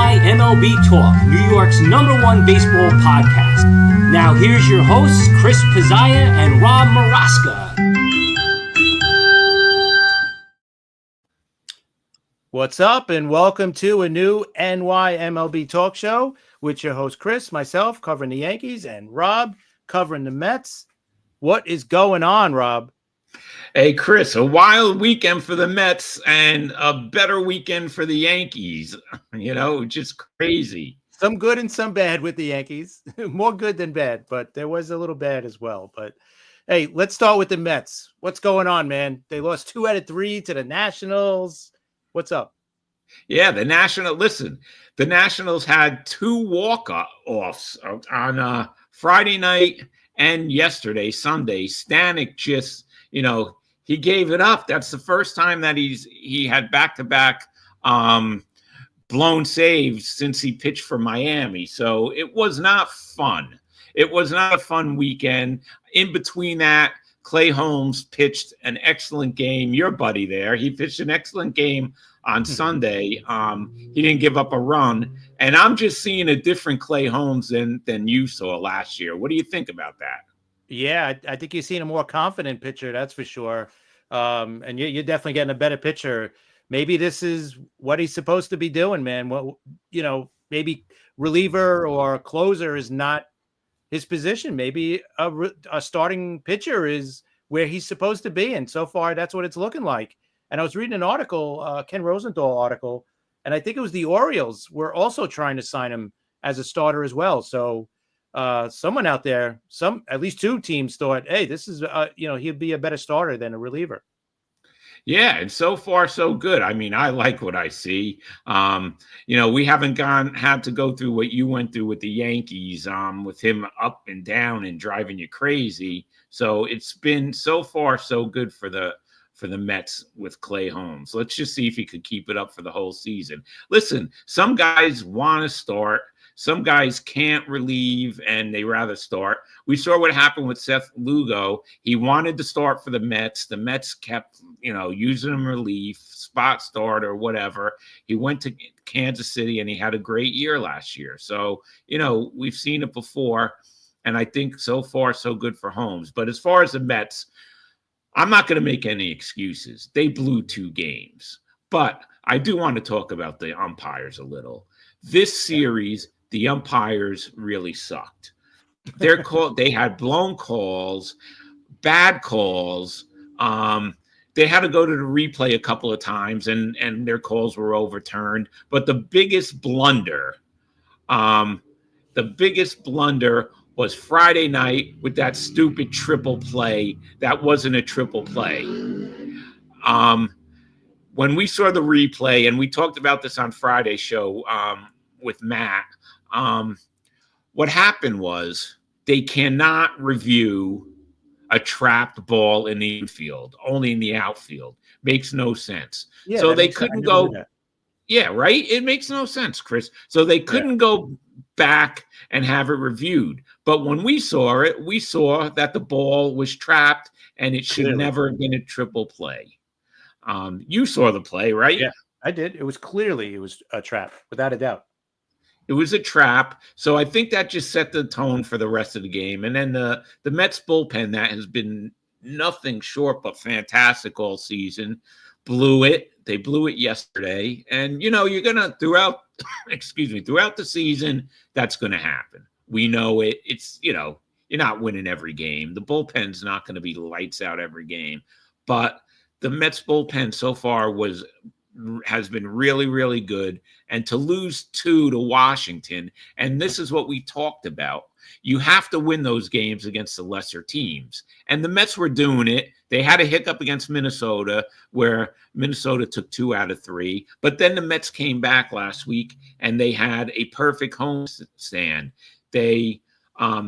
NY MLB Talk, New York's #1 baseball podcast. Now here's your hosts, Chris Pizzaya and Rob Maraska. What's up, and welcome to a new NY MLB Talk show with your host, Chris, myself, covering the Yankees, and Rob, covering the Mets. What is going on, Rob? Hey, Chris, a wild weekend for the Mets and a better weekend for the Yankees. Just crazy. Some good and some bad with the Yankees. More good than bad, but there was a little bad as well. But, hey, let's start with the Mets. What's going on, man? They lost 2 out of 3 to the Nationals. What's up? Yeah, the Nationals had 2 walk-offs on Friday night and yesterday, Sunday. Stanek just, he gave it up. That's the first time that he had back-to-back blown saves since he pitched for Miami. So it was not fun. It was not a fun weekend. In between that, Clay Holmes pitched an excellent game. Your buddy there, he pitched an excellent game on Sunday. He didn't give up a run. And I'm just seeing a different Clay Holmes than you saw last year. What do you think about that? Yeah, I think you're seeing a more confident pitcher, that's for sure. And you're definitely getting a better pitcher. Maybe this is what he's supposed to be doing, man. Well, maybe reliever or closer is not his position. Maybe a starting pitcher is where he's supposed to be. And so far, that's what it's looking like. And I was reading an article, Ken Rosenthal article, and I think it was the Orioles were also trying to sign him as a starter as well. So someone out there, at least 2 teams thought, hey, this is, he'd be a better starter than a reliever. Yeah, and so far so good. I mean, I like what I see. We haven't had to go through what you went through with the Yankees, with him up and down and driving you crazy. So it's been so far so good for the Mets with Clay Holmes. Let's just see if he could keep it up for the whole season. Listen, some guys want to start. Some guys can't relieve, and they rather start. We saw what happened with Seth Lugo. He wanted to start for the Mets. The Mets kept, using him relief, spot start or whatever. He went to Kansas City, and he had a great year last year. So, we've seen it before, and I think so far so good for Holmes. But as far as the Mets, I'm not going to make any excuses. They blew 2 games. But I do want to talk about the umpires a little. This series, the umpires really sucked. They had blown calls, bad calls. They had to go to the replay a couple of times, and their calls were overturned. But the biggest blunder was Friday night with that stupid triple play. That wasn't a triple play. When we saw the replay, and we talked about this on Friday's show with Matt, what happened was they cannot review a trapped ball in the infield, only in the outfield. Makes no sense. Yeah, so they couldn't go. Yeah, right? It makes no sense, Chris. So they couldn't go back and have it reviewed. But when we saw it, we saw that the ball was trapped and it should never have been a triple play. You saw the play, right? Yeah, I did. It was a trap, without a doubt. It was a trap. So I think that just set the tone for the rest of the game. And then the Mets bullpen, that has been nothing short but fantastic all season, blew it. They blew it yesterday. And, you're going to, throughout the season, that's going to happen. We know it. It's, you're not winning every game. The bullpen's not going to be lights out every game. But the Mets bullpen so far has been really, really good. And to lose 2 to Washington, and this is what we talked about, you have to win those games against the lesser teams. And the Mets were doing it. They had a hiccup against Minnesota, where Minnesota took 2 out of 3. But then the Mets came back last week, and they had a perfect homestand. They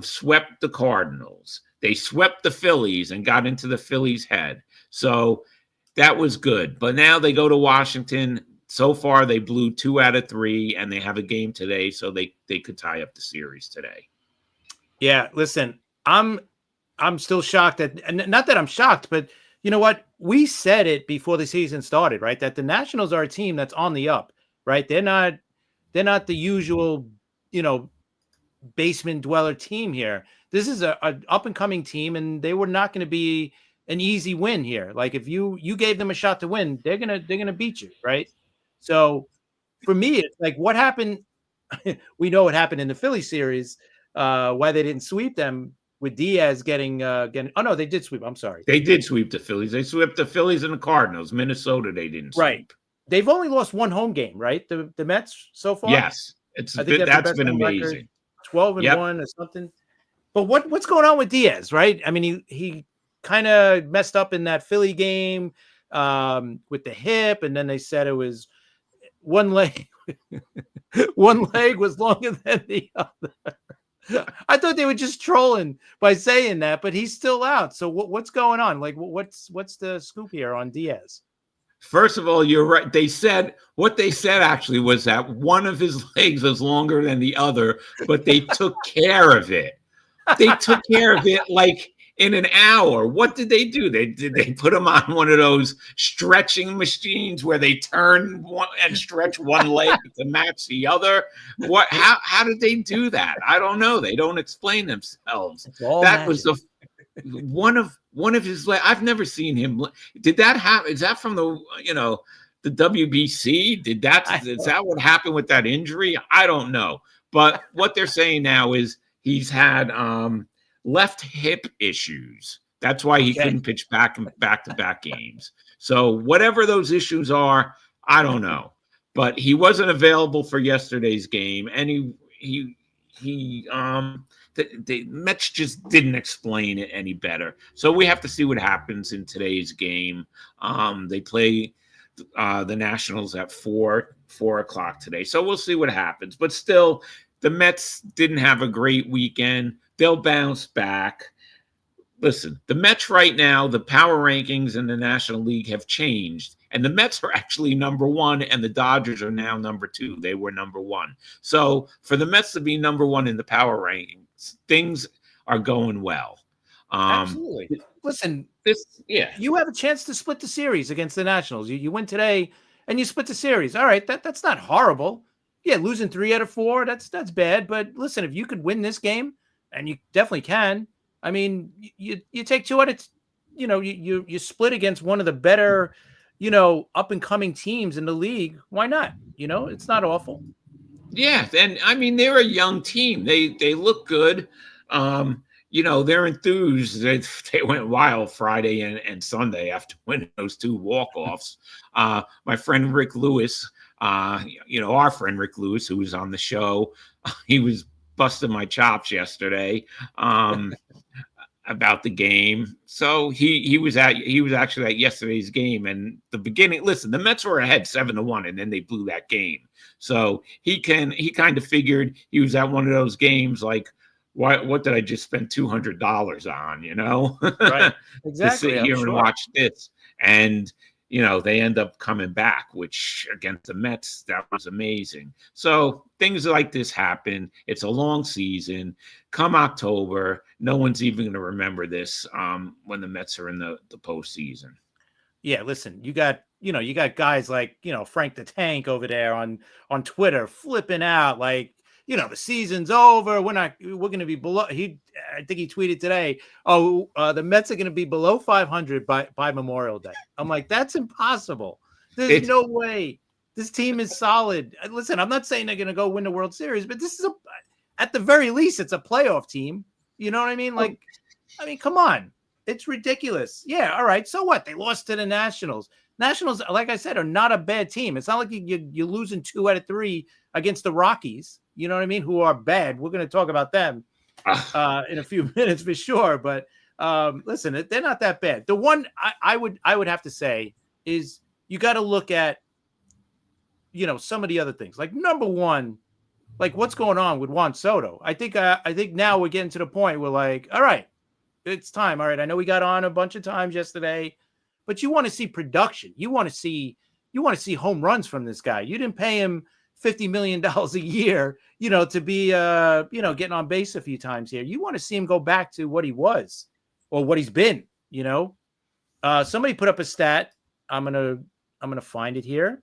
swept the Cardinals. They swept the Phillies and got into the Phillies' head. So that was good. But now they go to Washington. So far, they blew 2 out of 3, and they have a game today, so they could tie up the series today. Yeah, listen, I'm still shocked not that I'm shocked, but you know what? We said it before the season started, right? That the Nationals are a team that's on the up, right? They're not They're not the usual, basement dweller team here. This is a up and coming team, and they were not going to be an easy win here. Like if you gave them a shot to win, they're gonna beat you, right? So for me, it's like what happened. We know what happened in the Philly series. Why they didn't sweep them with Diaz getting. Oh no, they did sweep. I'm sorry. They did sweep the Phillies. They swept the Phillies and the Cardinals. Minnesota, they didn't Right. sweep. They've only lost one home game, right? The Mets so far. Yes, I think that's been amazing. Record, 12-1 or something. But what's going on with Diaz, right? I mean, he kind of messed up in that Philly game with the hip, and then they said it was one leg. One leg was longer than the other. I thought they were just trolling by saying that, but he's still out. So what's going on? Like, what's the scoop here on Diaz? First of all, you're right. What they said actually was that one of his legs was longer than the other, but they took care of it. They took care of it like in an hour. What did they do? They put him on one of those stretching machines where they turn one and stretch one leg to match the other. What? How did they do that? I don't know. They don't explain themselves. That magic. Was the one of his legs. I've never seen him. Did that happen? Is that from the WBC? Is that what happened with that injury? I don't know. But what they're saying now is he's had left hip issues. That's why he couldn't pitch back-to-back games. So whatever those issues are, I don't know. But he wasn't available for yesterday's game, and the Mets just didn't explain it any better. So we have to see what happens in today's game. They play the Nationals at 4 o'clock today. So we'll see what happens. But still, the Mets didn't have a great weekend. They'll bounce back. Listen, the Mets right now, the power rankings in the National League have changed. And the Mets are actually number 1, and the Dodgers are now number 2. They were number 1. So for the Mets to be number 1 in the power rankings, things are going well. Absolutely. Listen, you have a chance to split the series against the Nationals. You win today, and you split the series. All right, that's not horrible. Yeah, losing 3 out of 4, that's bad. But listen, if you could win this game, and you definitely can, I mean, you take 2 out of, you split against one of the better, up and coming teams in the league. Why not? It's not awful. Yeah, and I mean they're a young team. They look good. They're enthused. They went wild Friday and Sunday after winning those 2 walk-offs. My friend Rick Lewis, our friend Rick Lewis, who was on the show, he was busting my chops yesterday about the game. So he was actually at yesterday's game, and the beginning. Listen, the Mets were ahead 7-1, and then they blew that game. So he kind of figured he was at one of those games like, what did I just spend $200 on? Right, exactly. To sit here and watch this, and they end up coming back, which against the Mets, that was amazing. So things like this happen. It's a long season. Come October, no one's even going to remember this when the Mets are in the postseason. Yeah, listen, you got guys like, Frank the Tank over there on Twitter flipping out like, the season's over. We're going to be below. I think he tweeted today, the Mets are going to be below 500 by Memorial Day. I'm like, that's impossible. There's no way. This team is solid. Listen, I'm not saying they're going to go win the World Series, but this is at the very least, it's a playoff team. You know what I mean? Like, come on. It's ridiculous. Yeah. All right. So what? They lost to the Nationals. Nationals, like I said, are not a bad team. It's not like you're losing 2 out of 3 against the Rockies. You know what I mean? Who are bad. We're going to talk about them in a few minutes for sure. But listen, they're not that bad. The one I would have to say is you got to look at, some of the other things. Like number 1, like what's going on with Juan Soto. I think now we're getting to the point where like, all right, it's time. All right, I know we got on a bunch of times yesterday, but you want to see production. You want to see home runs from this guy. You didn't pay him $50 million a year, to be, getting on base a few times here. You want to see him go back to what he was or what he's been, somebody put up a stat. I'm going to find it here.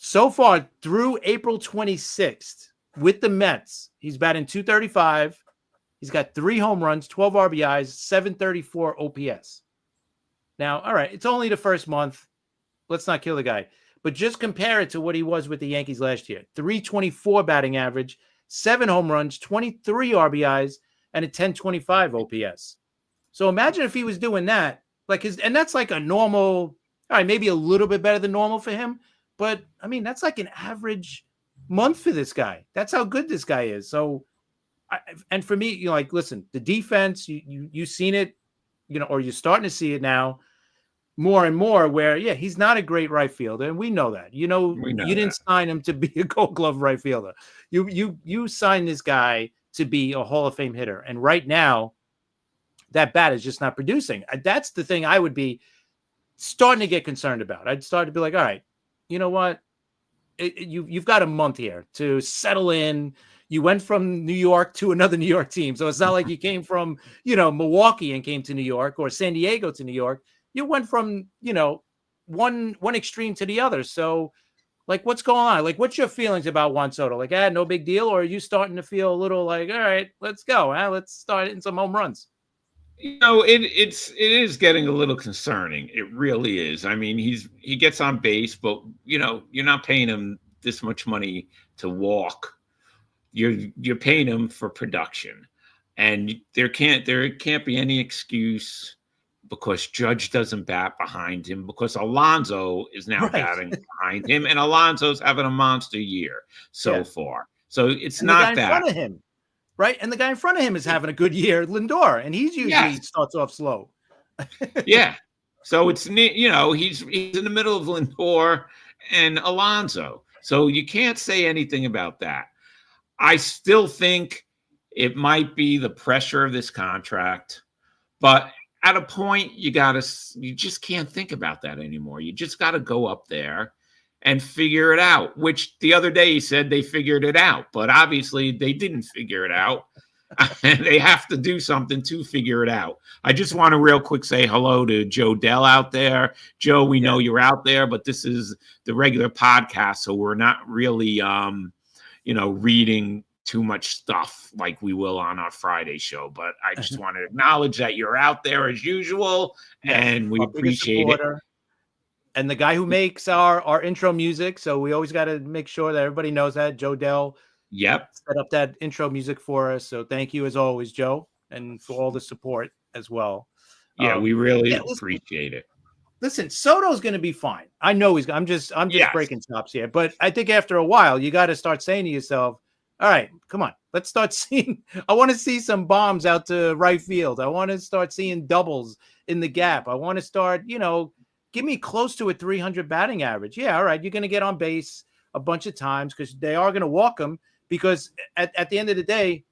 So far through April 26th with the Mets, he's batting 235. He's got 3 home runs, 12 RBIs, 734 OPS. Now, all right, it's only the first month. Let's not kill the guy. But just compare it to what he was with the Yankees last year. 324 batting average, 7 home runs, 23 RBIs, and a 1025 OPS. So imagine if he was doing that. And that's like a normal, all right, maybe a little bit better than normal for him. But I mean, that's like an average month for this guy. That's how good this guy is. So, and for me, listen, the defense, you've seen it, or you're starting to see it now more and more where, he's not a great right fielder. And we know that, you didn't sign him to be a Gold Glove right fielder. You signed this guy to be a Hall of Fame hitter. And right now that bat is just not producing. That's the thing I would be starting to get concerned about. I'd start to be like, all right, you know what? You've got a month here to settle in. You went from New York to another New York team. So it's not like you came from, Milwaukee and came to New York, or San Diego to New York. You went from, one extreme to the other. So what's going on? What's your feelings about Juan Soto? No big deal. Or are you starting to feel a little like, all right, let's go. Let's start hitting some home runs. It is getting a little concerning. It really is. I mean, he gets on base, but you're not paying him this much money to walk. You're paying him for production, and there can't be any excuse because Judge doesn't bat behind him, because Alonso is now batting behind him, and Alonso's having a monster year so far. So it's not that. In front of him. Right. And the guy in front of him is having a good year, Lindor, and he's usually starts off slow. So it's, he's in the middle of Lindor and Alonso. So you can't say anything about that. I still think it might be the pressure of this contract, but at a point you just can't think about that anymore. You just got to go up there and figure it out, which the other day he said they figured it out, but obviously they didn't figure it out. And they have to do something to figure it out. I just want to real quick say hello to Joe Dell out there. Joe, we know you're out there, but this is the regular podcast, so we're not really, reading too much stuff like we will on our Friday show. But I just want to acknowledge that you're out there as usual, and we appreciate it. And the guy who makes our intro music, so we always got to make sure that everybody knows that. Joe Dell set up that intro music for us. So thank you as always, Joe, and for all the support as well. We really appreciate it. Listen, Soto's going to be fine. I know he's. I'm just breaking chops here, but I think after a while, you got to start saying to yourself, "All right, come on, let's start seeing. I want to see some bombs out to right field. I want to start seeing doubles in the gap. I want to start, give me close to a 300 batting average. Yeah, all right, you're going to get on base a bunch of times because they are going to walk him. Because at the end of the day,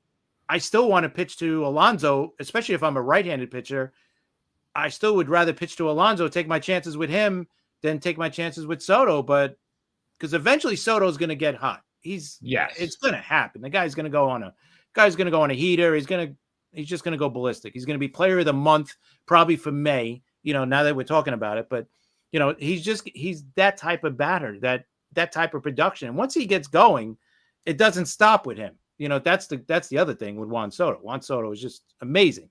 I still want to pitch to Alonso, especially if I'm a right-handed pitcher. I still would rather pitch to Alonso, take my chances with him, than take my chances with Soto. But because eventually Soto's going to get hot. It's going to happen. The guy's going to go on a heater. He's just going to go ballistic. He's going to be player of the month probably for May. Now that we're talking about it, but he's that type of batter, that type of production. And once he gets going, it doesn't stop with him. That's the other thing with Juan Soto. Juan Soto is just amazing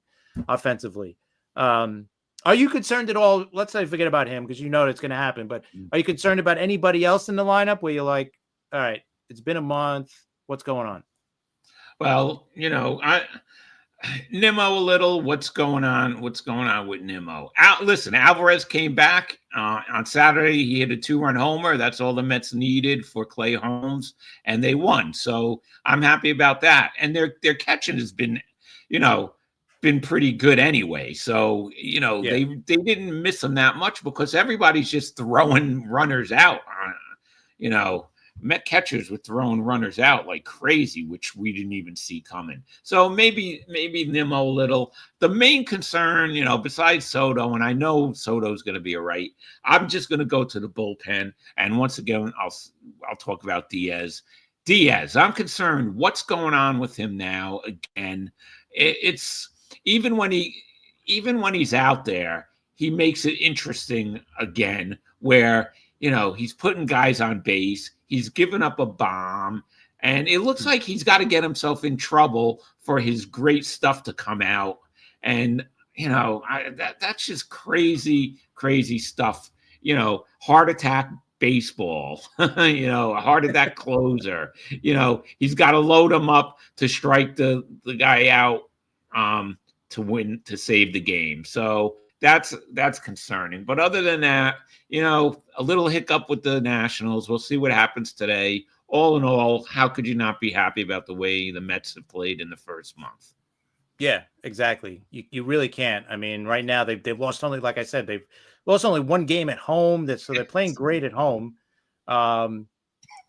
offensively. Are you concerned at all? Let's say forget about him because it's going to happen. But are you concerned about anybody else in the lineup where you're like, all right, it's been a month. What's going on? Well, Nimmo a little. What's going on with Nimmo? Listen, Alvarez came back on Saturday. He hit a 2-run homer. That's all the Mets needed for Clay Holmes, and they won. So I'm happy about that. And their catching has been, been pretty good anyway. So they didn't miss them that much because everybody's just throwing runners out. Met catchers were throwing runners out like crazy, which we didn't even see coming. So maybe Nimmo a little. The main concern, besides Soto, and I know Soto's going to be all right, I'm just going to go to the bullpen. And once again, I'll talk about Diaz. I'm concerned what's going on with him now. Again, it's even when he's out there, he makes it interesting again, where he's putting guys on base. He's given up a bomb. And it looks like he's got to get himself in trouble for his great stuff to come out. And, that's just crazy, crazy stuff. Heart attack baseball, a heart attack closer. He's got to load him up to strike the guy out to win, to save the game. So that's concerning. But other than that, a little hiccup with the Nationals. We'll see what happens today. All in all, how could you not be happy about the way the Mets have played in the first month? Yeah, exactly. You really can't. I mean, right now they've lost only, like I said, they've lost only one game at home. So they're playing great at home. And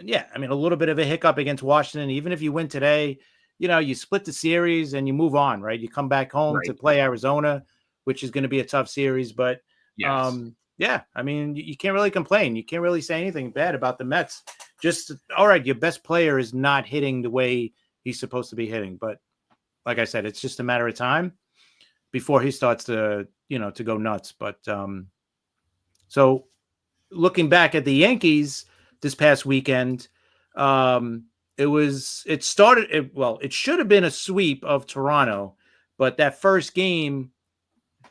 yeah, I mean, a little bit of a hiccup against Washington. Even if you win today, you split the series and you move on, right? You come back home to play Arizona, which is going to be a tough series. But yes. Yeah, I mean, you can't really complain. You can't really say anything bad about the Mets. Just, all right, your best player is not hitting the way he's supposed to be hitting. But like I said, it's just a matter of time before he starts to go nuts. But so looking back at the Yankees this past weekend, it should have been a sweep of Toronto, but that first game,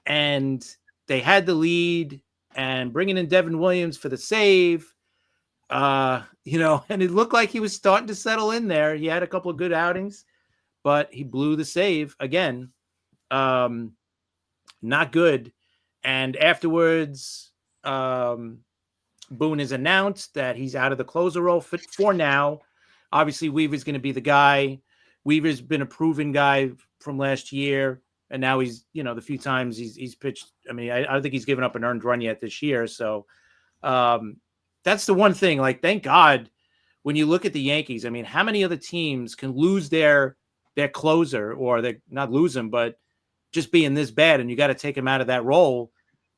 and they had the lead, and bringing in Devin Williams for the save, and it looked like he was starting to settle in there. He had a couple of good outings, but he blew the save again. Not good. And afterwards, Boone has announced that he's out of the closer role for now. Obviously, Weaver's going to be the guy. Weaver's been a proven guy from last year, and now he's, the few times he's pitched. I mean, I don't think he's given up an earned run yet this year. So that's the one thing. Like, thank God, when you look at the Yankees, I mean, how many other teams can lose their closer, or they not lose him, but just being this bad, and you got to take him out of that role,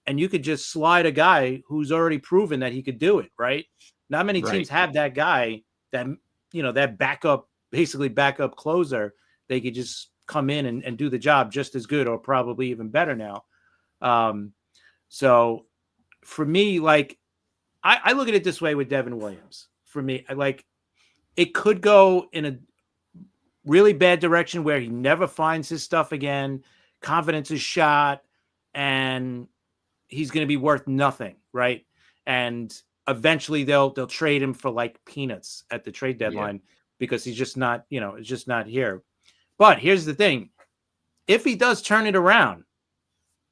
and you could just slide a guy who's already proven that he could do it, right? Not many teams have that guy, that that basically backup closer. They could just come in and do the job just as good, or probably even better now. So for me, like, I look at it this way with Devin Williams. For me, it could go in a really bad direction where he never finds his stuff again. Confidence is shot, and he's going to be worth nothing, right? And eventually they'll trade him for like peanuts at the trade deadline, because he's just not, it's just not here. But here's the thing. If he does turn it around,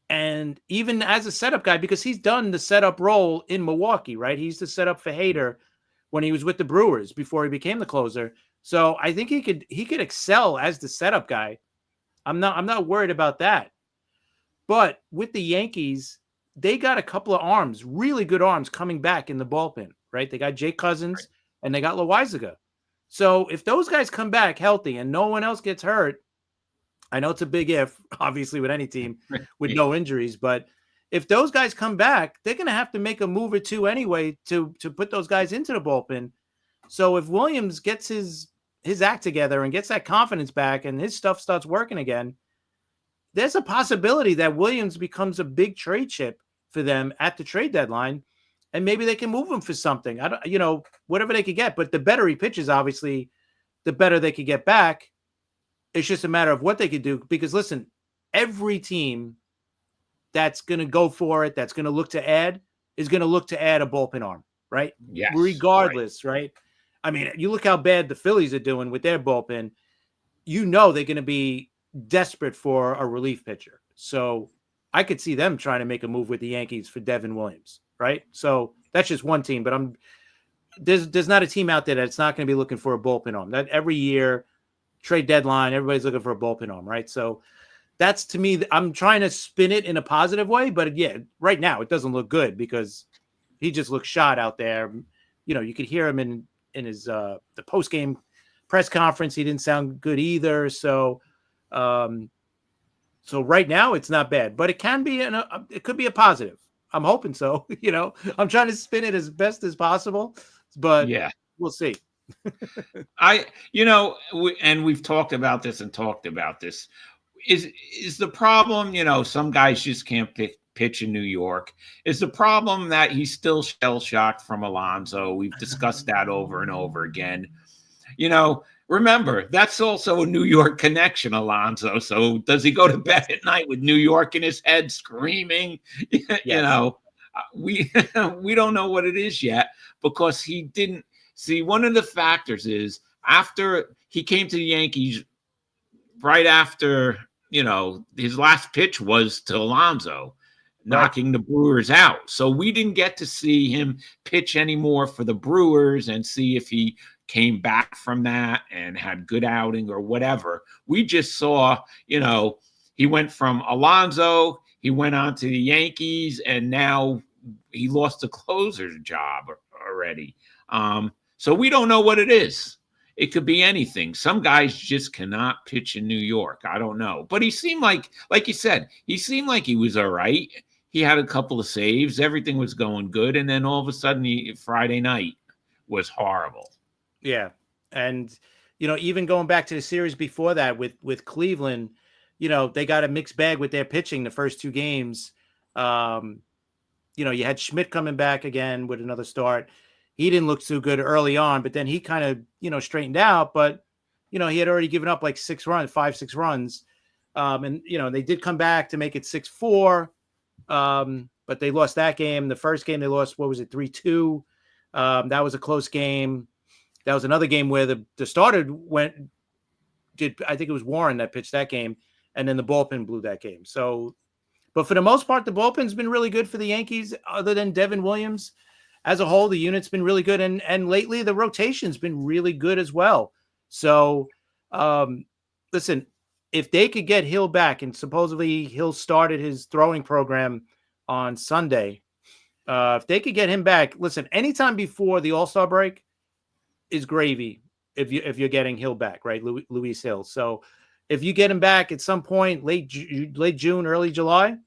and even as a setup guy, because he's done the setup role in Milwaukee, right? He's the setup for Hader when he was with the Brewers before he became the closer. So I think he could excel as the setup guy. I'm not worried about that. But with the Yankees, they got a couple of arms, really good arms, coming back in the bullpen, right? They got Jake Cousins and they got Loaizaga. So if those guys come back healthy and no one else gets hurt, I know it's a big if, obviously, with any team with no injuries, but if those guys come back, they're going to have to make a move or two anyway to put those guys into the bullpen. So if Williams gets his act together and gets that confidence back and his stuff starts working again, there's a possibility that Williams becomes a big trade chip for them at the trade deadline, and maybe they can move him for something. I don't, whatever they could get. But the better he pitches, obviously, the better they could get back. It's just a matter of what they could do. Because listen, every team that's going to go for it, that's going to look to add, is going to look to add a bullpen arm, right? Yes. Regardless, right? I mean, you look how bad the Phillies are doing with their bullpen. They're going to be desperate for a relief pitcher. So I could see them trying to make a move with the Yankees for Devin Williams, right? So that's just one team, but there's not a team out there that's not going to be looking for a bullpen arm. That every year, trade deadline, everybody's looking for a bullpen arm, right? So that's, to me, I'm trying to spin it in a positive way, but yeah, right now it doesn't look good because he just looks shot out there. You could hear him in his the post-game press conference. He didn't sound good either. So right now it's not bad, but it can be it could be a positive. I'm hoping so. I'm trying to spin it as best as possible, but yeah, we'll see. And we've talked about this. Is the problem, some guys just can't pitch in New York. Is the problem that he's still shell-shocked from Alonso? We've discussed that over and over again. Remember, that's also a New York connection, Alonso. So does he go to bed at night with New York in his head screaming? Yes. We we don't know what it is yet, because he didn't see. One of the factors is, after he came to the Yankees, right after, his last pitch was to Alonso, knocking the Brewers out. So we didn't get to see him pitch anymore for the Brewers and see if he came back from that and had good outing or whatever. We just saw, he went from Alonso, he went on to the Yankees, and now he lost the closer's job already. So we don't know what it is. It could be anything. Some guys just cannot pitch in New York. I don't know. But he seemed like you said, he seemed like he was all right. He had a couple of saves. Everything was going good. And then all of a sudden, Friday night was horrible. Yeah. And, even going back to the series before that with Cleveland, they got a mixed bag with their pitching the first two games. You had Schmidt coming back again with another start. He didn't look too good early on, but then he kind of, straightened out. But, he had already given up like 6 runs. And, they did come back to make it 6-4. But they lost that game. The first game they lost, 3-2? That was a close game. That was another game where the starter I think it was Warren that pitched that game, and then the bullpen blew that game. So, but for the most part, the bullpen's been really good for the Yankees, other than Devin Williams. As a whole, the unit's been really good. And lately the rotation's been really good as well. So, listen, if they could get Hill back, and supposedly Hill started his throwing program on Sunday, if they could get him back, listen, anytime before the All-Star break is gravy if you're getting Hill back, right? Luis Hill. So if you get him back at some point, late June, early July,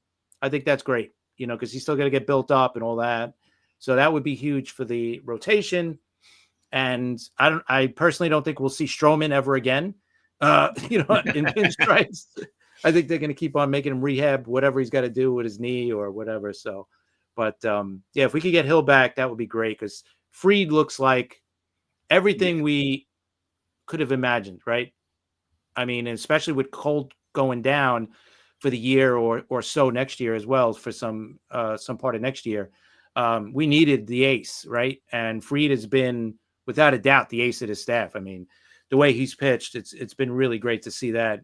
I think that's great, because he's still got to get built up and all that. So that would be huge for the rotation. And I personally don't think we'll see Stroman ever again, in pinstripes. I think they're going to keep on making him rehab whatever he's got to do with his knee or whatever. So, but if we could get Hill back, that would be great, because Fried looks like everything we could have imagined, right? I mean, especially with Colt going down for the year or so next year as well, for some part of next year. We needed the ace, right? And Fried has been, without a doubt, the ace of the staff. I mean, the way he's pitched, it's been really great to see that.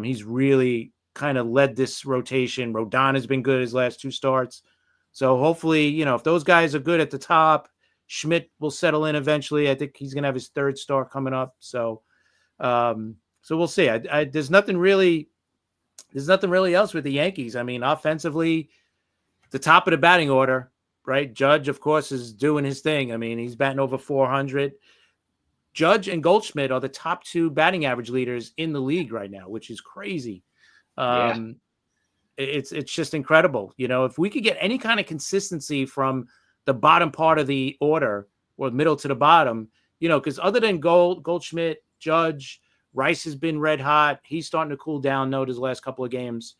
He's really kind of led this rotation. Rodon has been good his last 2 starts. So hopefully, if those guys are good at the top, Schmidt will settle in eventually. I think he's going to have his 3rd start coming up. So we'll see. There's nothing really else with the Yankees. I mean, offensively, the top of the batting order, right? Judge, of course, is doing his thing. I mean, he's batting over 400. Judge and Goldschmidt are the top 2 batting average leaders in the league right now, which is crazy. It's just incredible. If we could get any kind of consistency from the bottom part of the order, or middle to the bottom, because other than Goldschmidt, Judge, Rice has been red hot. He's starting to cool down, his last couple of games.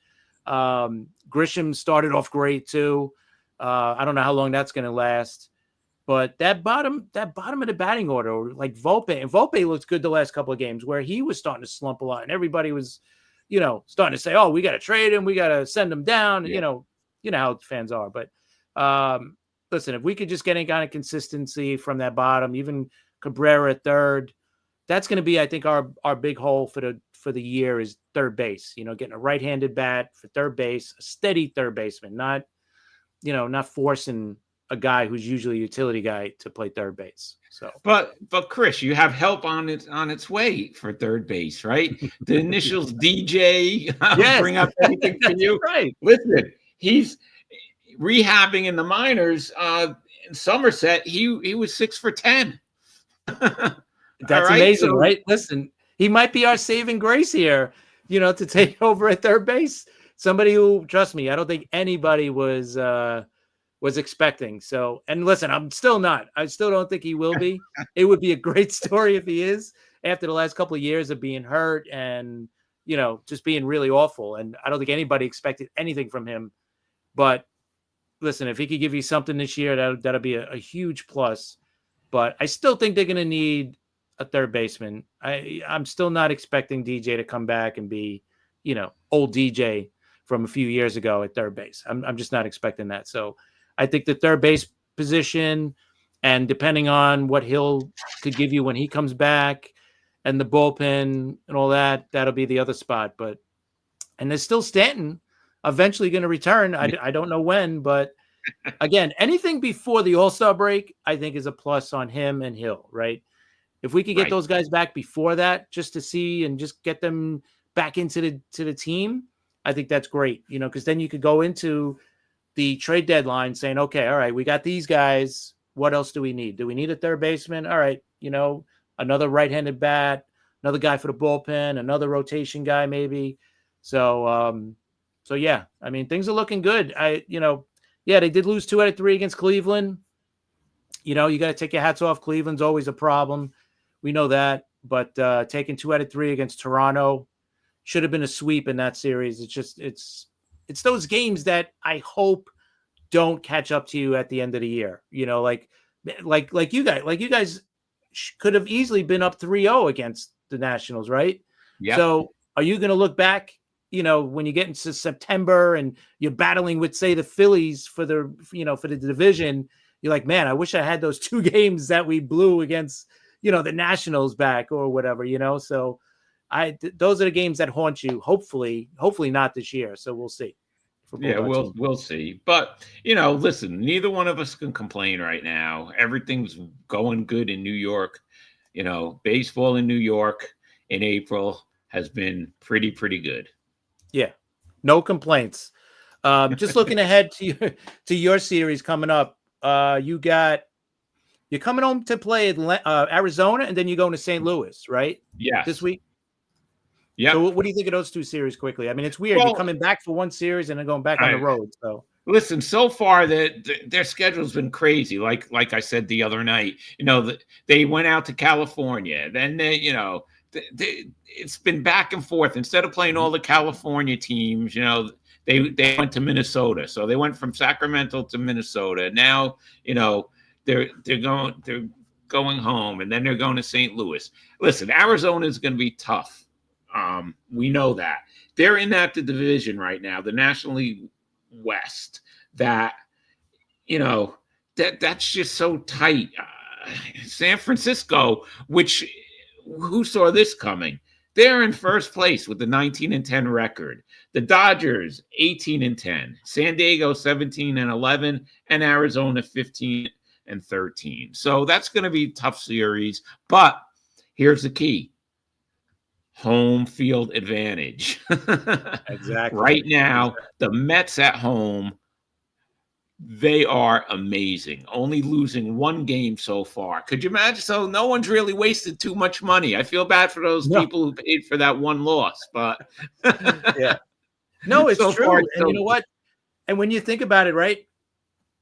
Grisham started off great too. I don't know how long that's going to last, but that bottom of the batting order, like Volpe looked good the last couple of games, where he was starting to slump a lot, and everybody was, starting to say, "Oh, we got to trade him, we got to send him down." Yeah. You know how fans are. But listen, if we could just get any kind of consistency from that bottom, even Cabrera at third, that's going to be, I think, our big hole for the year is third base. Getting a right-handed bat for third base, a steady third baseman, not forcing a guy who's usually a utility guy to play third base. So, but Chris, you have help on its way for third base, right? The initials DJ bring up anything for you, right? Listen, he's rehabbing in the minors. In Somerset, he was 6 for 10. That's amazing, right? Listen, he might be our saving grace here, to take over at third base. Somebody who, trust me, I don't think anybody was expecting. So, and listen, I'm still not. I still don't think he will be. It would be a great story if he is, after the last couple of years of being hurt and, just being really awful. And I don't think anybody expected anything from him But listen, if he could give you something this year, that'll be a huge plus. But I still think they're going to need a third baseman. I'm still not expecting DJ to come back and be, old DJ from a few years ago at third base. I'm just not expecting that. So I think the third base position, and depending on what Hill could give you when he comes back and the bullpen and all that, that'll be the other spot. And there's still Stanton eventually going to return. I don't know when, but again, anything before the All-Star break, I think is a plus on him and Hill, right? If we could get those guys back before that, just to see and just get them back into the team, I think that's great, because then you could go into the trade deadline saying, okay, all right, we got these guys. What else do we need? Do we need a third baseman? All right, another right-handed bat, another guy for the bullpen, another rotation guy maybe. So yeah, I mean, things are looking good. Yeah, they did lose 2 out of 3 against Cleveland. You got to take your hats off. Cleveland's always a problem. We know that. But taking 2 out of 3 against Toronto should have been a sweep in that series. It's those games that I hope don't catch up to you at the end of the year. Like you guys could have easily been up 3-0 against the Nationals, right? Yeah. So are you going to look back, when you get into September and you're battling with, say, the Phillies for the division, you're like, man, I wish I had those 2 games that we blew against, the Nationals back or whatever, So those are the games that haunt you. Hopefully not this year. So we'll see. Yeah, we'll see. But, listen, neither one of us can complain right now. Everything's going good in New York. Baseball in New York in April has been pretty good. Yeah, no complaints. Just looking ahead to your series coming up, you're coming home to play Arizona, and then you're going to St. Louis, right? Yeah, this week. Yeah. So what do you think of those 2 series quickly? I mean, it's weird. You're coming back for one series and then going back on the road. So listen, so far their schedule's been crazy. Like I said the other night, they went out to California. Then it's been back and forth. Instead of playing all the California teams, they went to Minnesota. So they went from Sacramento to Minnesota. Now, they're going home, and then they're going to St. Louis. Listen, Arizona is going to be tough. We know that. They're in the division right now, the National League West, that, that's just so tight. San Francisco, who saw this coming? They're in first place with the 19-10 record. The Dodgers 18-10, San Diego 17-11, and Arizona 15-13. So that's going to be a tough series. But here's the key: home field advantage. Exactly. Right now, the Mets at home, they are amazing. Only losing 1 game so far. Could you imagine? So no one's really wasted too much money. I feel bad for those people who paid for that 1 loss, but yeah. No, it's so true. far, and you know what? And when you think about it, right?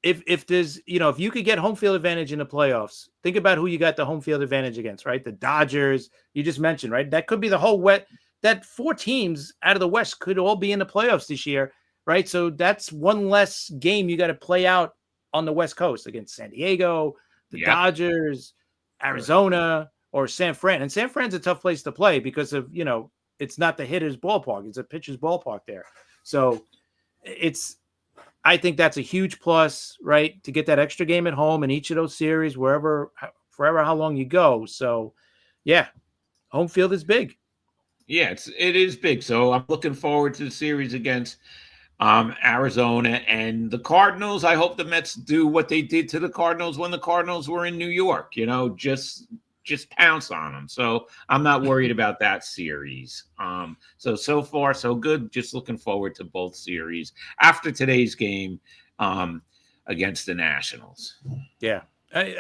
If there's, if you could get home field advantage in the playoffs, think about who you got the home field advantage against, right? The Dodgers, you just mentioned, right? That could be the whole that 4 teams out of the West could all be in the playoffs this year, right? So that's 1 less game you got to play out on the West Coast against San Diego, the Dodgers, Arizona, or San Fran. And San Fran's a tough place to play because of, it's not the hitter's ballpark. It's a pitcher's ballpark there. So I think that's a huge plus, right? To get that extra game at home in each of those series, forever how long you go. So, yeah, home field is big. Yeah, it is big. So I'm looking forward to the series against Arizona and the Cardinals. I hope the Mets do what they did to the Cardinals when the Cardinals were in New York. Just pounce on them. So I'm not worried about that series. So far, so good. Just looking forward to both series after today's game against the Nationals. Yeah.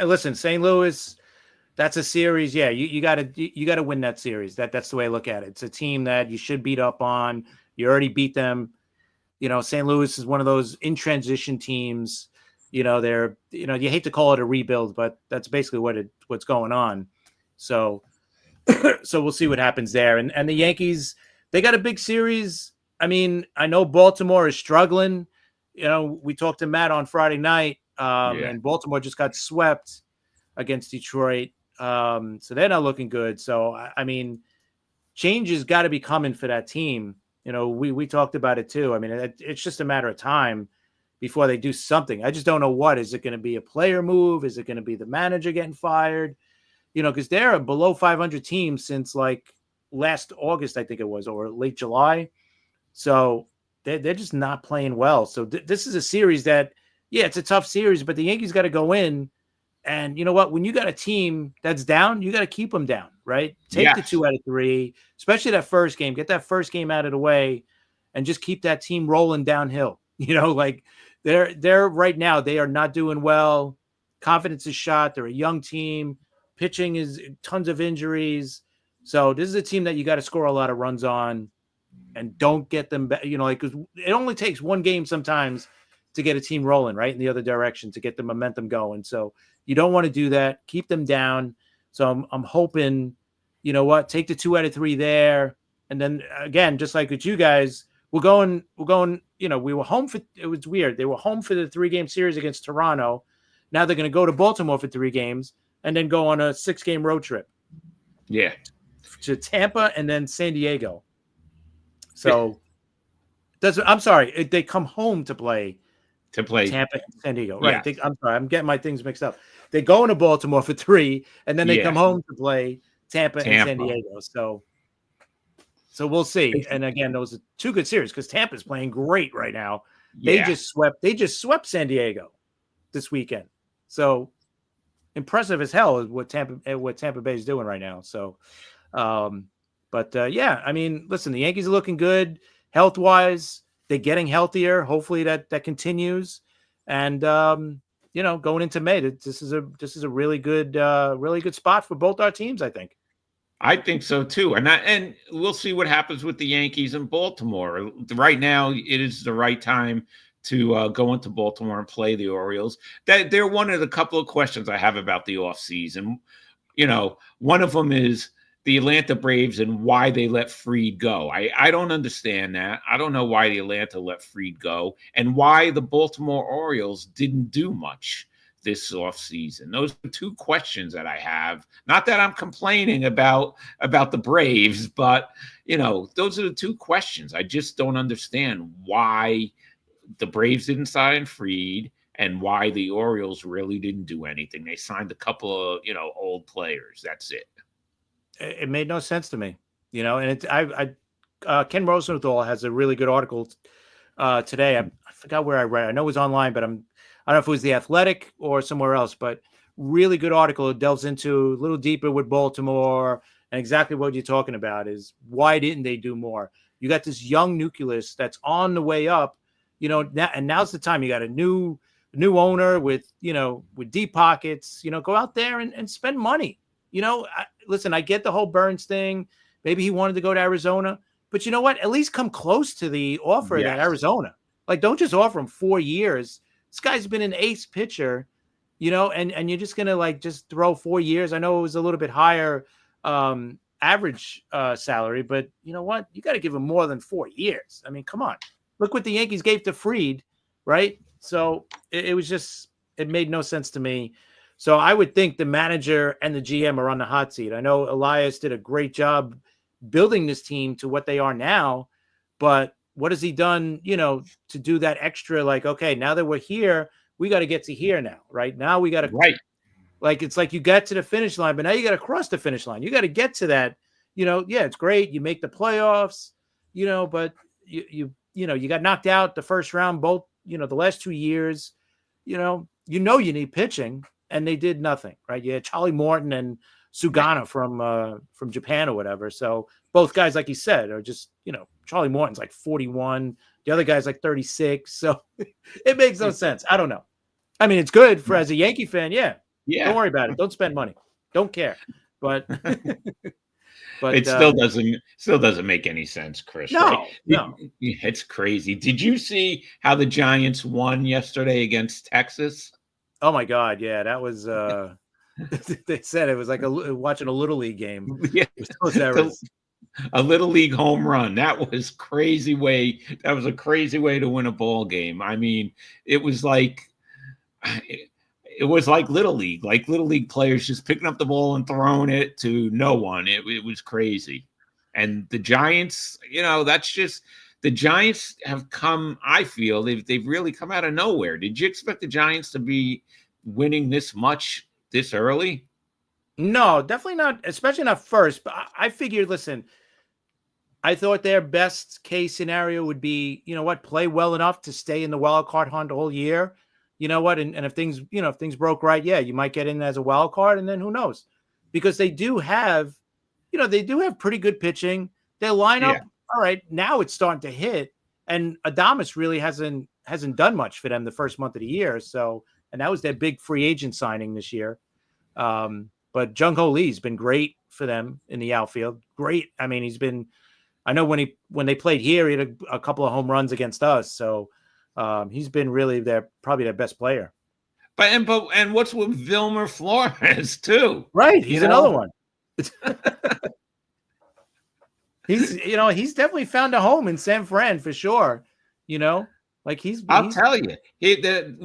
Listen, St. Louis, that's a series. Yeah, you gotta win that series. That's the way I look at it. It's a team that you should beat up on. You already beat them. St. Louis is one of those in transition teams. They're, you hate to call it a rebuild, but that's basically what's going on. So we'll see what happens there. And the Yankees, they got a big series. I mean, I know Baltimore is struggling. we talked to Matt on Friday night, Yeah. and Baltimore just got swept against Detroit. So they're not looking good. So, I mean, change has got to be coming for that team. We talked about it too. I mean, it's just a matter of time before they do something. I just don't know what. Is it going to be a player move? Is it going to be the manager getting fired? Because they're a below 500 team since like last August, I think it was, or late July. So they're just not playing well. So this is a series that, yeah, it's a tough series, but the Yankees got to go in. And you know what? When you got a team that's down, you got to keep them down, right? Take the 2 out of 3, especially that first game. Get that first game out of the way, and just keep that team rolling downhill. Like they're right now, they are not doing well. Confidence is shot. They're a young team. Pitching is tons of injuries. So this is a team that you got to score a lot of runs on, and don't get them back. Because it only takes one game sometimes to get a team rolling, right, in the other direction, to get the momentum going. So you don't want to do that. Keep them down. So I'm hoping, take the 2 out of 3 there. And then again, just like with you guys, we're going, we were home for, it was weird. They were home for the 3-game series against Toronto. Now they're going to go to Baltimore for 3 games and then go on a 6-game road trip. Yeah. To Tampa and then San Diego. So I'm sorry. They come home to play Tampa and San Diego. Right. Yeah. I'm sorry. I'm getting my things mixed up. They go into Baltimore for 3, and then they come home to play Tampa and San Diego. So we'll see. And again, those are 2 good series because Tampa's playing great right now. Yeah. They just swept San Diego this weekend. So impressive as hell is what Tampa Bay is doing right now. So, yeah, I mean, listen, the Yankees are looking good health-wise. They're getting healthier. Hopefully that continues. And going into May, this is a really good spot for both our teams, I think. I think so too. And we'll see what happens with the Yankees in Baltimore. Right now, it is the right time to go into Baltimore and play the Orioles. They're one of the couple of questions I have about the offseason. One of them is the Atlanta Braves and why they let Fried go. I don't understand that. I don't know why the Atlanta let Fried go and why the Baltimore Orioles didn't do much this offseason. Those are 2 questions that I have. Not that I'm complaining about the Braves, but, those are the 2 questions. I just don't understand why the Braves didn't sign Fried and why the Orioles really didn't do anything. They signed a couple of, old players. That's it. It made no sense to me, and Ken Rosenthal has a really good article today. I forgot where I read it. I know it was online, but I don't know if it was The Athletic or somewhere else, but really good article. It delves into a little deeper with Baltimore and exactly what you're talking about is why didn't they do more? You got this young nucleus that's on the way up, and now's the time. You got a new owner with deep pockets, go out there and spend money. Listen, I get the whole Burns thing. Maybe he wanted to go to Arizona, but you know what? At least come close to the offer at Arizona. Like, don't just offer him 4 years. This guy's been an ace pitcher, and you're just going to just throw 4 years. I know it was a little bit higher average salary, but you know what? You got to give him more than 4 years. I mean, come on. Look what the Yankees gave to Fried, right? So it was just, it made no sense to me. So I would think the manager and the GM are on the hot seat. I know Elias did a great job building this team to what they are now, but what has he done, to do that extra, okay, now that we're here, we got to get to here now, right? Now we got to, right. It's like you got to the finish line, but now you got to cross the finish line. You got to get to that, it's great. You make the playoffs, but you got knocked out the first round, both, the last 2 years, you need pitching. And they did nothing, right? You had Charlie Morton and Sugano from Japan or whatever. So both guys, like you said, are just, Charlie Morton's like 41. The other guy's like 36. So it makes no sense. I don't know. I mean, it's good for as a Yankee fan. Yeah. Don't worry about it. Don't spend money. Don't care. But it still doesn't make any sense, Chris. No, right? No. It's crazy. Did you see how the Giants won yesterday against Texas? Oh my God. Yeah. That was, they said it was like watching a Little League game. Yeah. A little league home run. That was crazy way. That was a crazy way to win a ball game. I mean, it was like it was like little league players just picking up the ball and throwing it to no one. It was crazy. And the Giants, that's just the Giants have come. I feel they've really come out of nowhere. Did you expect the Giants to be winning this much this early? No, definitely not, especially not first. But I figured, listen, I thought their best case scenario would be, play well enough to stay in the wild card hunt all year. You know what? And if things broke right, yeah, you might get in as a wild card, and then who knows? Because they do have pretty good pitching. Their lineup, all right, now it's starting to hit. And Adames really hasn't done much for them the first month of the year. So, and that was their big free agent signing this year. But Jung-Ho Lee's been great for them in the outfield. Great. I mean, I know when they played here, he had a couple of home runs against us. So he's been really probably their best player. But what's with Wilmer Flores too? Right. He's another one. He's definitely found a home in San Fran for sure. I'll tell you, that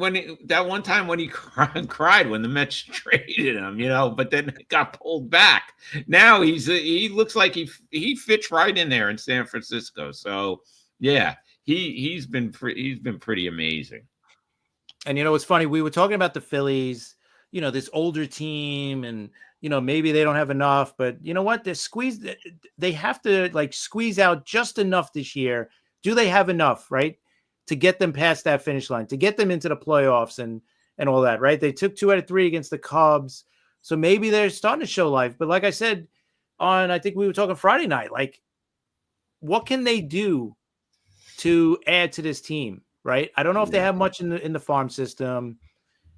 one time when he cried when the Mets traded him, but then it got pulled back. Now he looks like he fits right in there in San Francisco. So yeah, he's been pretty amazing. And it's funny, we were talking about the Phillies, this older team, and maybe they don't have enough, but you know what? They have to squeeze out just enough this year. Do they have enough, right? To get them past that finish line, to get them into the playoffs and all that, right? They took 2 out of 3 against the Cubs. So maybe they're starting to show life. But like I said, I think we were talking Friday night, what can they do to add to this team, right? I don't know if they have much in the farm system.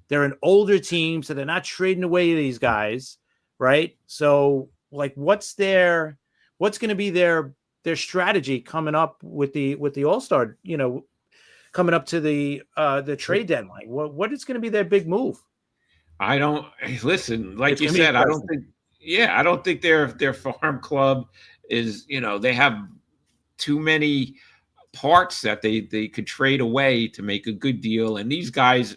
They're an older team, so they're not trading away these guys, right? So what's going to be their strategy coming up with the All-Star, coming up to the trade deadline? What is going to be their big move? I don't listen. Like you said, I don't think their farm club is. They have too many parts that they could trade away to make a good deal. And these guys,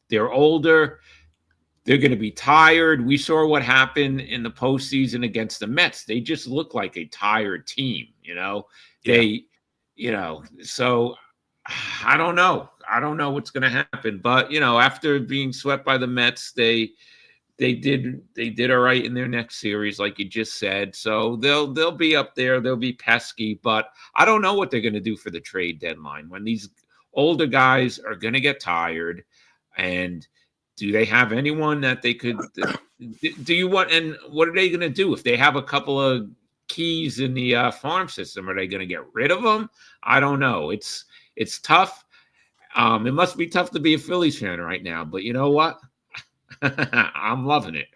they're older. They're going to be tired. We saw what happened in the postseason against the Mets. They just look like a tired team. So. I don't know. I don't know what's going to happen, but after being swept by the Mets, they did all right in their next series, like you just said. So they'll be up there. They'll be pesky, but I don't know what they're going to do for the trade deadline when these older guys are going to get tired. And do they have anyone that they could? Do you want? And what are they going to do if they have a couple of keys in the farm system? Are they going to get rid of them? I don't know. It's tough. It must be tough to be a Phillies fan right now, but you know what? I'm loving it.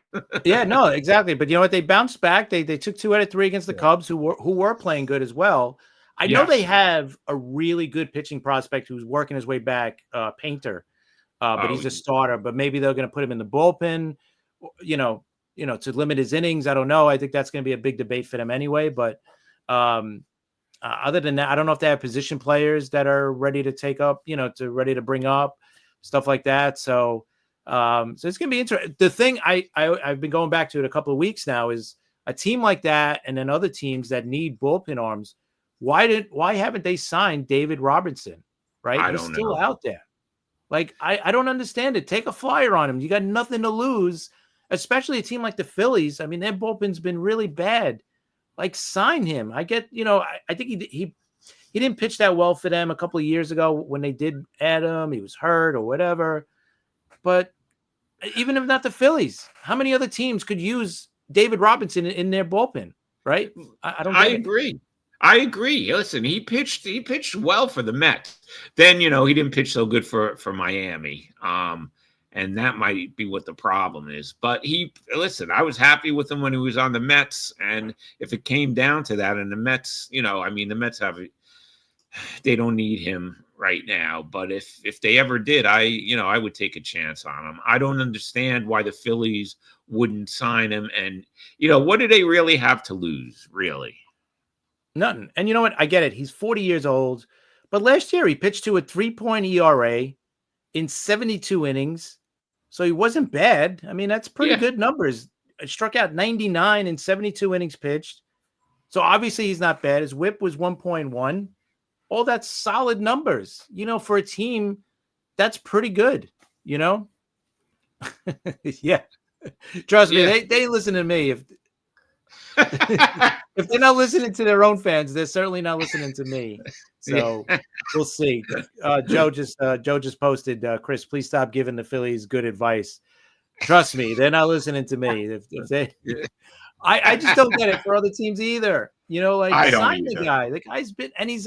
Yeah, no, exactly. But you know what? They bounced back. They took 2 out of 3 against the Cubs, who were playing good as well. I know they have a really good pitching prospect who's working his way back, Painter, but he's a starter. But maybe they're going to put him in the bullpen, to limit his innings. I don't know. I think that's going to be a big debate for them anyway. But other than that, I don't know if they have position players that are ready to take up, ready to bring up stuff like that. So it's going to be interesting. The thing I've been going back to it a couple of weeks now is a team like that, and then other teams that need bullpen arms. Why haven't they signed David Robertson? Right, he's still out there. I don't understand it. Take a flyer on him. You got nothing to lose, especially a team like the Phillies. I mean, their bullpen's been really bad. Sign him. I get, I think he didn't pitch that well for them a couple of years ago when they did add him. He was hurt or whatever. But even if not the Phillies, how many other teams could use David Robinson in their bullpen? Right? I agree. I agree. Listen, he pitched well for the Mets. Then, he didn't pitch so good for Miami. And that might be what the problem is. But I was happy with him when he was on the Mets. And if it came down to that, and the Mets, the Mets they don't need him right now. But if they ever did, I would take a chance on him. I don't understand why the Phillies wouldn't sign him. And, what do they really have to lose, really? Nothing. And you know what? I get it. He's 40 years old, but last year he pitched to a 3.0 ERA in 72 innings. So he wasn't bad. I mean, that's pretty Yeah. good numbers. He struck out 99 in 72 innings pitched. So obviously he's not bad. His whip was 1.1. All that's solid numbers. For a team, that's pretty good, Yeah. Trust me, they listen to me. If they're not listening to their own fans, they're certainly not listening to me. So we'll see. Joe just posted, Chris, please stop giving the Phillies good advice. Trust me, they're not listening to me. If they, I just don't get it for other teams either. I don't sign either. the guy. The guy's been, and he's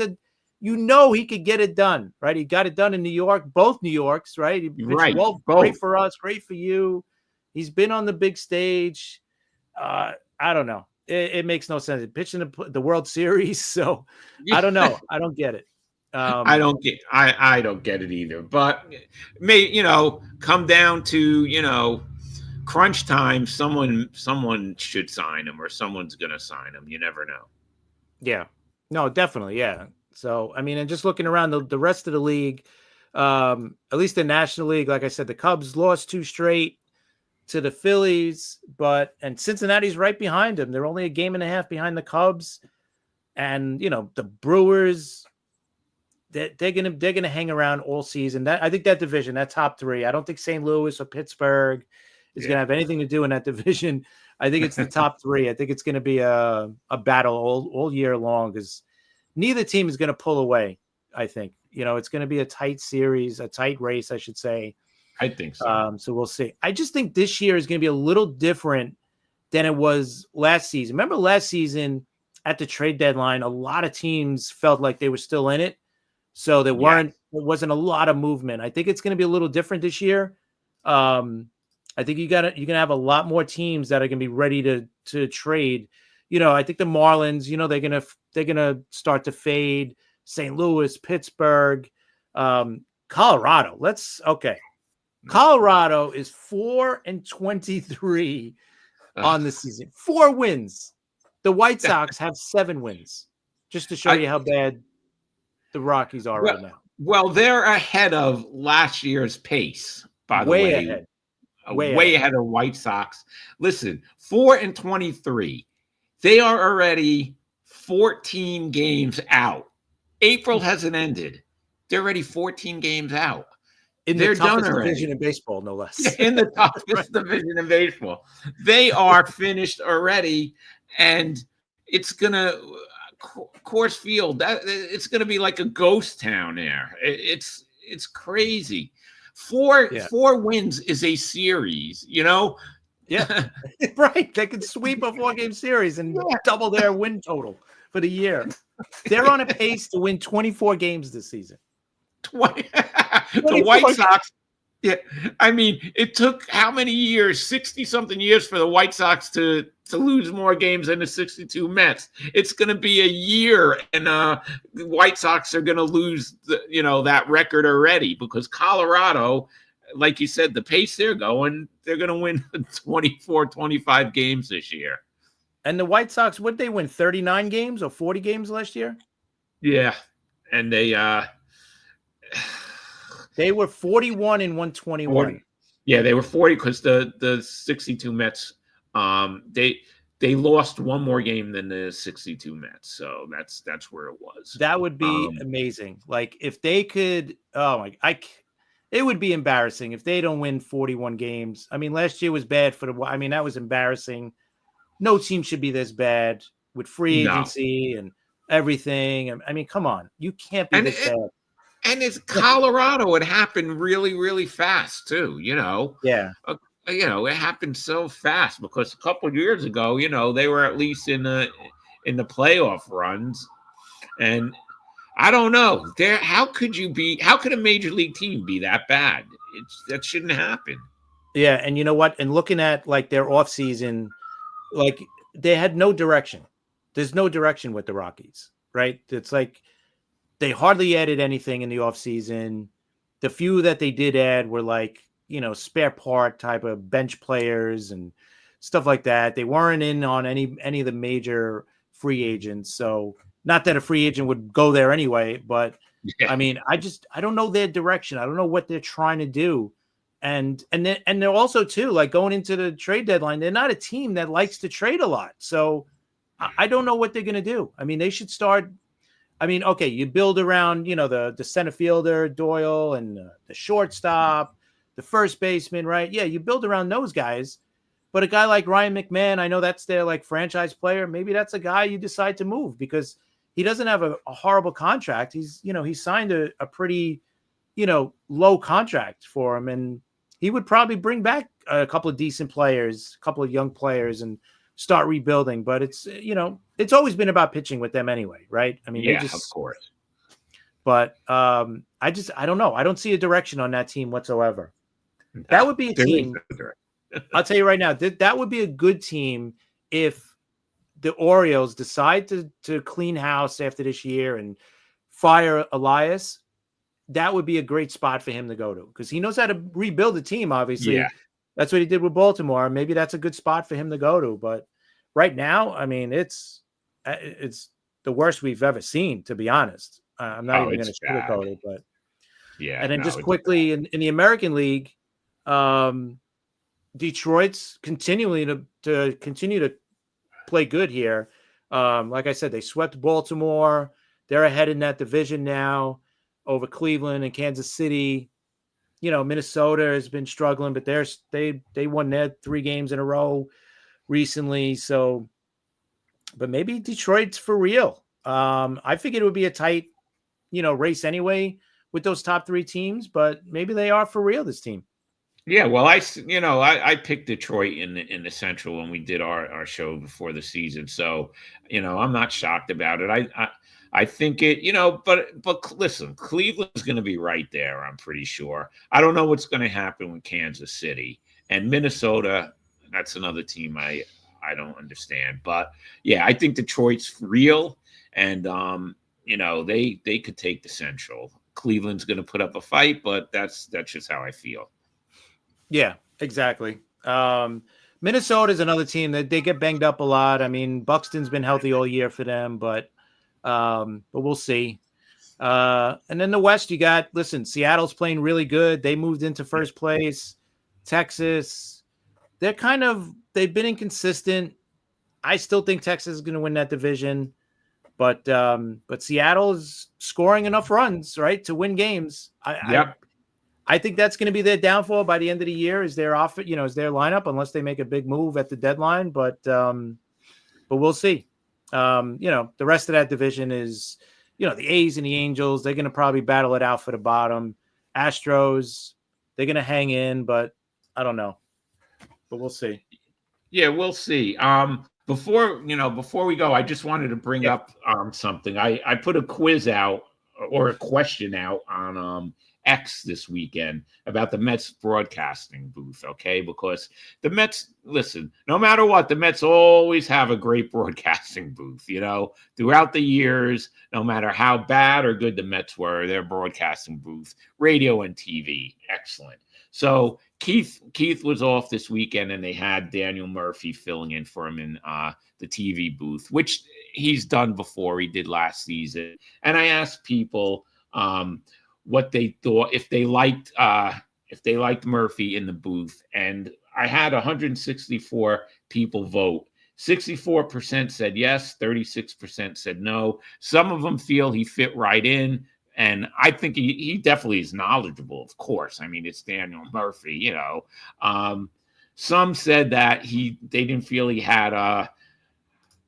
he could get it done, right? He got it done in New York, both New Yorks, right? He pitched Right, well, both. great for us, great for you. He's been on the big stage. I don't know. It makes no sense. Pitching the World Series, so I don't know. I don't get it. I don't get it either. But may come down to crunch time. Someone should sign him, or someone's gonna sign him. You never know. Yeah. No, definitely. Yeah. So I mean, and just looking around the rest of the league, at least the National League, like I said, the Cubs lost 2 straight to the Phillies, and Cincinnati's right behind them. They're only a game and a half behind the Cubs, and the Brewers. They're gonna hang around all season. I think that division, that top 3. I don't think St. Louis or Pittsburgh is gonna have anything to do in that division. I think it's the top 3. I think it's gonna be a battle all year long because neither team is gonna pull away. I think it's gonna be a tight series, a tight race, I should say. I think so. So we'll see. I just think this year is going to be a little different than it was last season. Remember last season at the trade deadline, a lot of teams felt like they were still in it. So there wasn't a lot of movement. I think it's going to be a little different this year. I think you're going to have a lot more teams that are going to be ready to trade. I think the Marlins, they're going to start to fade. St. Louis, Pittsburgh, Colorado. Colorado is 4-23 on the season. 4 wins. The White Sox have 7 wins. Just to show you how bad the Rockies are right now. Well, they're ahead of last year's pace, by the way. Ahead. Way ahead of White Sox. Listen, 4-23. They are already 14 games out. April hasn't ended. They're already 14 games out. They're toughest division in baseball, no less. In the toughest division in baseball. They are finished already, and it's going to Coors Field. It's going to be like a ghost town there. It's crazy. 4 wins is a series, Yeah. Right. They could sweep a 4-game series and double their win total for the year. They're on a pace to win 24 games this season. 20. The White Sox. Yeah, I mean, it took how many years? 60-something years for the White Sox to lose more games than the 62 Mets. It's going to be a year, and the White Sox are going to lose that record already because Colorado, like you said, the pace they're going, they're going to win 24, 25 games this year. And the White Sox, what did they win? 39 games or 40 games last year? Yeah, and they were 41 and 121. 40. Yeah, they were 40 because the 62 Mets, they lost one more game than the 62 Mets. So that's where it was. That would be amazing. Like if they could, it would be embarrassing if they don't win 41 games. I mean, last year was bad that was embarrassing. No team should be this bad with free agency and everything. I mean, come on, you can't be this bad. And it's Colorado. It happened really, really fast too. Yeah. It happened so fast because a couple of years ago, they were at least in the playoff runs, and I don't know. How could a major league team be that bad? That shouldn't happen. Yeah, and you know what? And looking at like their offseason, like they had no direction. There's no direction with the Rockies, right? It's like they hardly added anything in the offseason. The few that they did add were like, spare part type of bench players and stuff like that. They weren't in on any of the major free agents. So Not that a free agent would go there anyway, but Yeah. I mean, I don't know their direction. I don't know what they're trying to do. And they're also too, like, going into the trade deadline, they're not a team that likes to trade a lot. So I don't know what they're going to do. I mean, they should start. I mean, okay, you build around, the center fielder, Doyle, and the shortstop, the first baseman, right? Yeah, you build around those guys. But a guy like Ryan McMahon, I know that's their like franchise player. Maybe that's a guy you decide to move because he doesn't have a horrible contract. He signed a pretty, low contract for him. And he would probably bring back a couple of decent players, a couple of young players, and start rebuilding. But it's always been about pitching with them anyway, right? I mean, Yeah, of course. But I don't know. I don't see a direction on that team whatsoever. That would be a team. I'll tell you right now, that would be a good team if the Orioles decide to clean house after this year and fire Elias. That would be a great spot for him to go to because he knows how to rebuild the team, obviously. Yeah. That's what he did with Baltimore. Maybe that's a good spot for him to go to. But right now, I mean, it's the worst we've ever seen, to be honest. I'm not even going to sugarcoat it. But yeah. And then just quickly in the American League, Detroit's continuing to continue to play good here. Like I said, they swept Baltimore. They're ahead in that division now over Cleveland and Kansas City. Minnesota has been struggling, but they won their 3 games in a row recently. So, but maybe Detroit's for real. I figured it would be a tight, race anyway with those top 3 teams, but maybe they are for real, this team. Yeah, well, I picked Detroit in the Central when we did our show before the season, so I'm not shocked about it. I think it, but listen, Cleveland's going to be right there. I'm pretty sure. I don't know what's going to happen with Kansas City and Minnesota. That's another team I don't understand, but yeah, I think Detroit's real, and they could take the Central. Cleveland's going to put up a fight, but that's just how I feel. Yeah, exactly. Minnesota is another team that they get banged up a lot. I mean, Buxton's been healthy all year for them, but we'll see. And then the West, Seattle's playing really good. They moved into first place. Texas, they've been inconsistent. I still think Texas is going to win that division, but Seattle is scoring enough runs, right, to win games. I think that's going to be their downfall by the end of the year is their lineup, unless they make a big move at the deadline. But we'll see. The rest of that division is, the A's and the Angels. They're going to probably battle it out for the bottom. Astros, they're going to hang in, but I don't know. But we'll see. Yeah, we'll see. Before we go, I just wanted to bring up something. I put a quiz out or a question out on X this weekend about the Mets broadcasting booth, okay? Because the Mets, listen, no matter what, the Mets always have a great broadcasting booth, throughout the years, no matter how bad or good the Mets were, their broadcasting booth, radio and TV, excellent. So Keith was off this weekend, and they had Daniel Murphy filling in for him in the TV booth, which he's done before. He did last season. And I asked people what they thought, if they liked Murphy in the booth, and I had 164 people vote. 64% said yes, 36% said no. Some of them feel he fit right in, and I think he definitely is knowledgeable, of course. I mean, it's Daniel Murphy, Some said that they didn't feel he had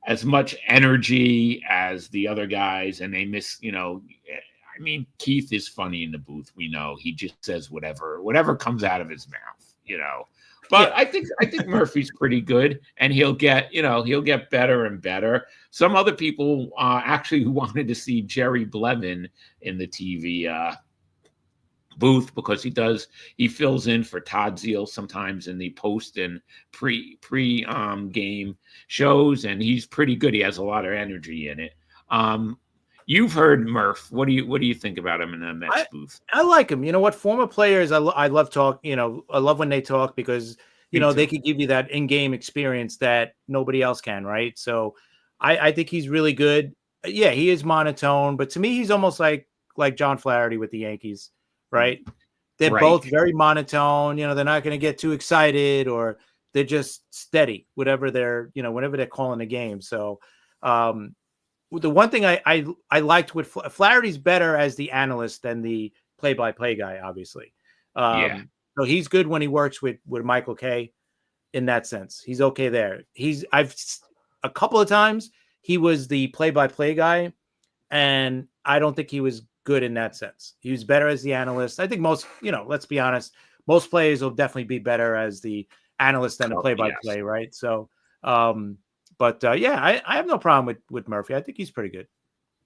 as much energy as the other guys, and they miss, I mean, Keith is funny in the booth. We know he just says whatever comes out of his mouth, But yeah. I think Murphy's pretty good, and he'll get better and better. Some other people actually wanted to see Jerry Blevin in the TV booth because he fills in for Todd Zeal sometimes in the post and pre game shows, and he's pretty good. He has a lot of energy in it. You've heard Murph. What do you think about him in the Mets booth? I like him. You know what? Former players, I love talk. I love when they talk because they could give you that in-game experience that nobody else can, right? So I think he's really good. Yeah, he is monotone, but to me, he's almost like John Flaherty with the Yankees, right? They're Right. both very monotone. They're not going to get too excited, or they're just steady, whatever whenever they're calling the game. So, the one thing I liked with Flaherty's better as the analyst than the play-by-play guy, obviously. Yeah. So he's good when he works with Michael Kay in that sense. He's okay there. I've a couple of times he was the play-by-play guy, and I don't think he was good in that sense. He was better as the analyst. I think most, let's be honest, most players will definitely be better as the analyst than the play-by-play, Yes. right? So, yeah, I have no problem with Murphy. I think he's pretty good.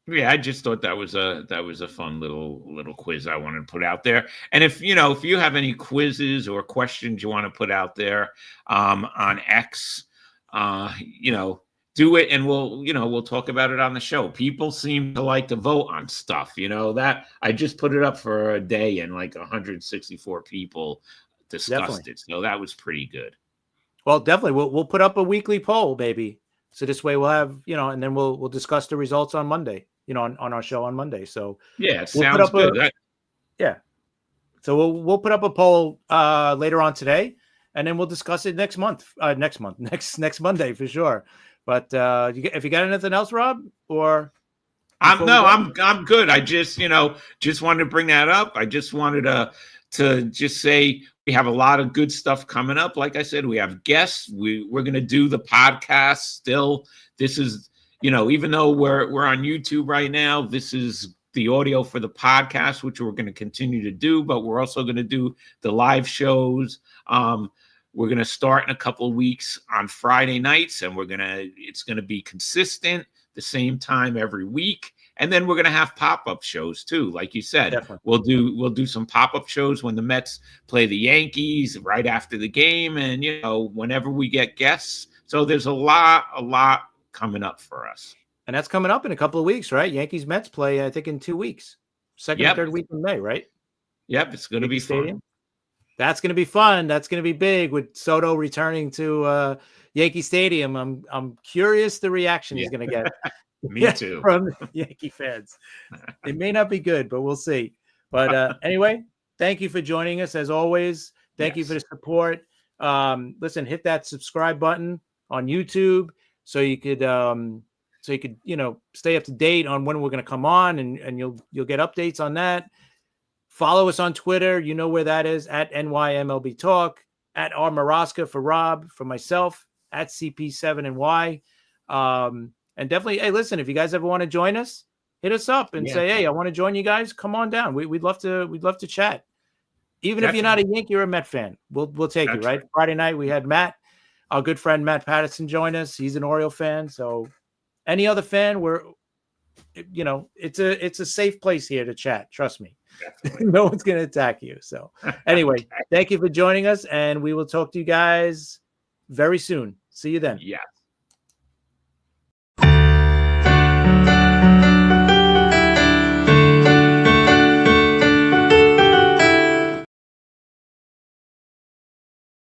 Yeah, I just thought that was a fun little quiz I wanted to put out there. And if you have any quizzes or questions you want to put out there on X, do it, and we'll talk about it on the show. People seem to like to vote on stuff. That I just put it up for a day, and like 164 people discussed it. So that was pretty good. Well, definitely, we'll put up a weekly poll, baby. So this way we'll have, and then we'll discuss the results on Monday, on our show on Monday. So yeah, it sounds good. Yeah. So we'll put up a poll later on today, and then we'll discuss it next Monday for sure. But if you got anything else, Rob, or I'm good. I just wanted to bring that up. I just wanted to just say we have a lot of good stuff coming up. Like I said, we have guests. We're going to do the podcast still. This is, even though we're on YouTube right now, this is the audio for the podcast, which we're going to continue to do, but we're also going to do the live shows. We're going to start in a couple of weeks on Friday nights, and it's going to be consistent, the same time every week. And then we're going to have pop-up shows too. Like you said, Definitely. we'll do some pop-up shows when the Mets play the Yankees right after the game. And, whenever we get guests. So there's a lot coming up for us. And that's coming up in a couple of weeks, right? Yankees Mets play, I think, in 2 weeks, second and third week in May, right? Yep. It's going to be fun. That's going to be fun. That's going to be big with Soto returning to Yankee Stadium. I'm curious the reaction he's going to get. Me too. From Yankee fans. It may not be good, but we'll see. But anyway, thank you for joining us as always. Thank you for the support. Listen, hit that subscribe button on YouTube so you could stay up to date on when we're going to come on, and you'll get updates on that. Follow us on Twitter. You know where that is, at NYMLB Talk, at R Maraska for Rob, for myself, at CP7NY. And definitely, hey, listen, if you guys ever want to join us, hit us up and say, hey, I want to join you guys. Come on down. We'd love to chat. Even if you're not a Yankee or a Met fan, we'll take you, right? Friday night, we had Matt, our good friend Matt Patterson, join us. He's an Oriole fan. So any other fan, it's a safe place here to chat. Trust me. No one's going to attack you. So anyway, thank you for joining us, and we will talk to you guys very soon. See you then. Yes.